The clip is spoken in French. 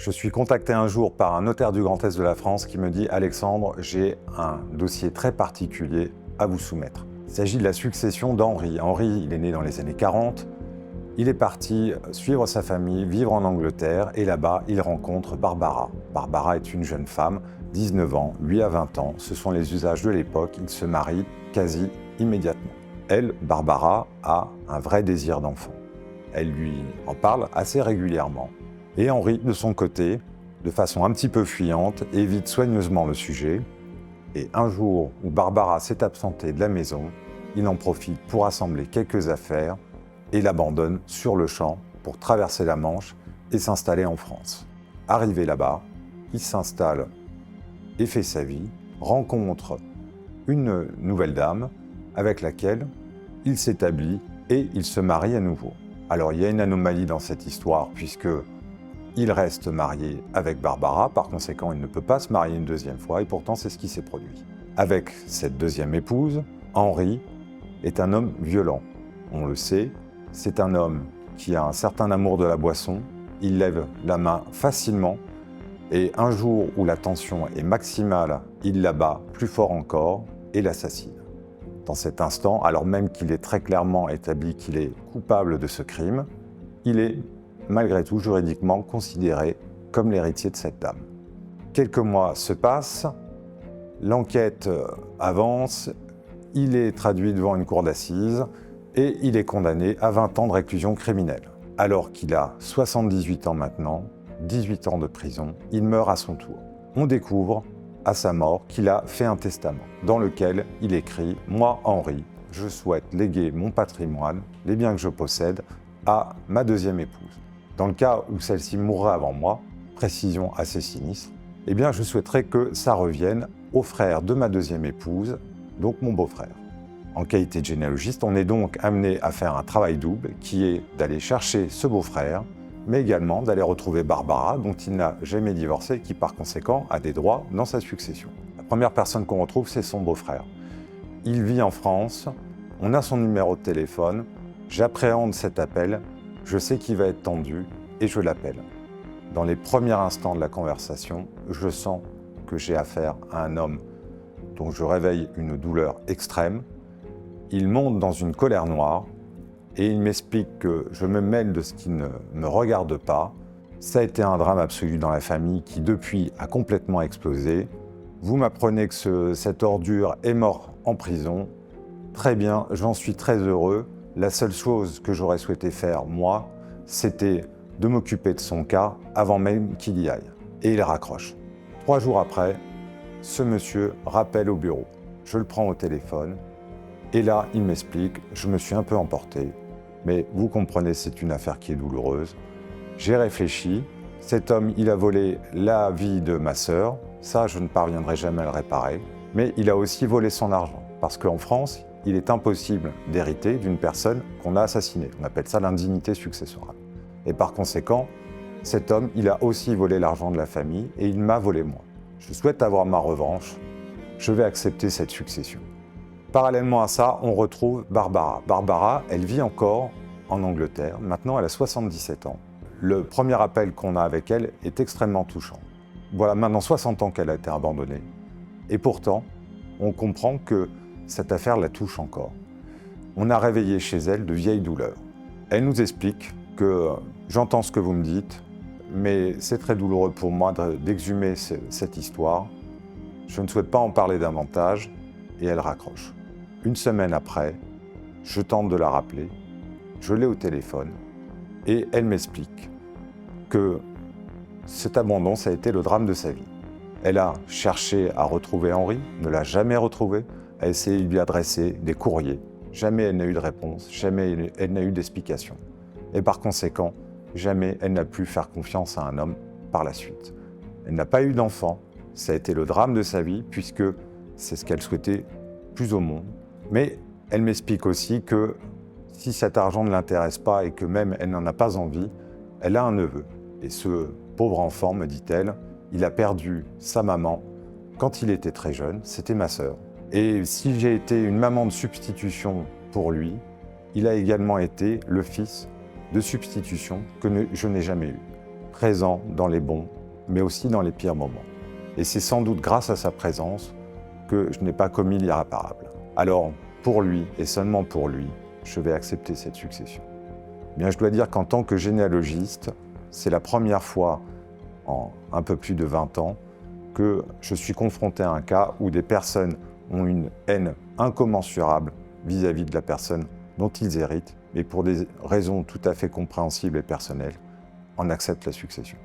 Je suis contacté un jour par un notaire du Grand Est de la France qui me dit « Alexandre, j'ai un dossier très particulier à vous soumettre ». Il s'agit de la succession d'Henri. Henri, il est né dans les années 40. Il est parti suivre sa famille, vivre en Angleterre, et là-bas, il rencontre Barbara. Barbara est une jeune femme, 19 ans, lui a 20 ans. Ce sont les usages de l'époque, ils se marient quasi immédiatement. Elle, Barbara, a un vrai désir d'enfant. Elle lui en parle assez régulièrement. Et Henri, de son côté, de façon un petit peu fuyante, évite soigneusement le sujet. Et un jour où Barbara s'est absentée de la maison, il en profite pour assembler quelques affaires et l'abandonne sur le champ pour traverser la Manche et s'installer en France. Arrivé là-bas, il s'installe et fait sa vie, rencontre une nouvelle dame avec laquelle il s'établit et il se marie à nouveau. Alors il y a une anomalie dans cette histoire puisque il reste marié avec Barbara, par conséquent il ne peut pas se marier une deuxième fois et pourtant c'est ce qui s'est produit. Avec cette deuxième épouse, Henri est un homme violent. On le sait, c'est un homme qui a un certain amour de la boisson, il lève la main facilement et un jour où la tension est maximale, il la bat plus fort encore et l'assassine. Dans cet instant, alors même qu'il est très clairement établi qu'il est coupable de ce crime, il est malgré tout juridiquement considéré comme l'héritier de cette dame. Quelques mois se passent, l'enquête avance, il est traduit devant une cour d'assises et il est condamné à 20 ans de réclusion criminelle. Alors qu'il a 78 ans maintenant, 18 ans de prison, il meurt à son tour. On découvre à sa mort qu'il a fait un testament dans lequel il écrit « Moi, Henri, je souhaite léguer mon patrimoine, les biens que je possède, à ma deuxième épouse. Dans le cas où celle-ci mourrait avant moi, précision assez sinistre, eh bien je souhaiterais que ça revienne au frère de ma deuxième épouse, donc mon beau-frère. » En qualité de généalogiste, on est donc amené à faire un travail double qui est d'aller chercher ce beau-frère, mais également d'aller retrouver Barbara, dont il n'a jamais divorcé et qui par conséquent a des droits dans sa succession. La première personne qu'on retrouve, c'est son beau-frère. Il vit en France, on a son numéro de téléphone, j'appréhende cet appel, je sais qu'il va être tendu et je l'appelle. Dans les premiers instants de la conversation, je sens que j'ai affaire à un homme dont je réveille une douleur extrême. Il monte dans une colère noire et il m'explique que je me mêle de ce qui ne me regarde pas. Ça a été un drame absolu dans la famille qui depuis a complètement explosé. Vous m'apprenez que cette ordure est mort en prison. Très bien, j'en suis très heureux. La seule chose que j'aurais souhaité faire, moi, c'était de m'occuper de son cas avant même qu'il y aille. Et il raccroche. 3 jours après, ce monsieur rappelle au bureau. Je le prends au téléphone. Et là, il m'explique, je me suis un peu emporté, mais vous comprenez, c'est une affaire qui est douloureuse. J'ai réfléchi, cet homme, il a volé la vie de ma sœur, ça, je ne parviendrai jamais à le réparer, mais il a aussi volé son argent, parce qu'en France, il est impossible d'hériter d'une personne qu'on a assassinée. On appelle ça l'indignité successorale. Et par conséquent, cet homme, il a aussi volé l'argent de la famille et il m'a volé moi. Je souhaite avoir ma revanche, je vais accepter cette succession. Parallèlement à ça, on retrouve Barbara. Barbara, elle vit encore en Angleterre. Maintenant, elle a 77 ans. Le premier appel qu'on a avec elle est extrêmement touchant. Voilà maintenant 60 ans qu'elle a été abandonnée. Et pourtant, on comprend que cette affaire la touche encore. On a réveillé chez elle de vieilles douleurs. Elle nous explique que j'entends ce que vous me dites, mais c'est très douloureux pour moi d'exhumer cette histoire. Je ne souhaite pas en parler davantage et elle raccroche. Une semaine après, je tente de la rappeler, je l'ai au téléphone et elle m'explique que cet abandon, ça a été le drame de sa vie. Elle a cherché à retrouver Henri, ne l'a jamais retrouvé, a essayé de lui adresser des courriers. Jamais elle n'a eu de réponse, jamais elle n'a eu d'explication. Et par conséquent, jamais elle n'a pu faire confiance à un homme par la suite. Elle n'a pas eu d'enfant, ça a été le drame de sa vie puisque c'est ce qu'elle souhaitait plus au monde. Mais elle m'explique aussi que si cet argent ne l'intéresse pas et que même elle n'en a pas envie, elle a un neveu. Et ce pauvre enfant, me dit-elle, il a perdu sa maman quand il était très jeune, c'était ma sœur. Et si j'ai été une maman de substitution pour lui, il a également été le fils de substitution que je n'ai jamais eu. présent dans les bons, mais aussi dans les pires moments. Et c'est sans doute grâce à sa présence que je n'ai pas commis l'irréparable. Alors, pour lui, et seulement pour lui, je vais accepter cette succession. Bien, je dois dire qu'en tant que généalogiste, c'est la première fois en un peu plus de 20 ans que je suis confronté à un cas où des personnes ont une haine incommensurable vis-à-vis de la personne dont ils héritent, mais pour des raisons tout à fait compréhensibles et personnelles, en acceptent la succession.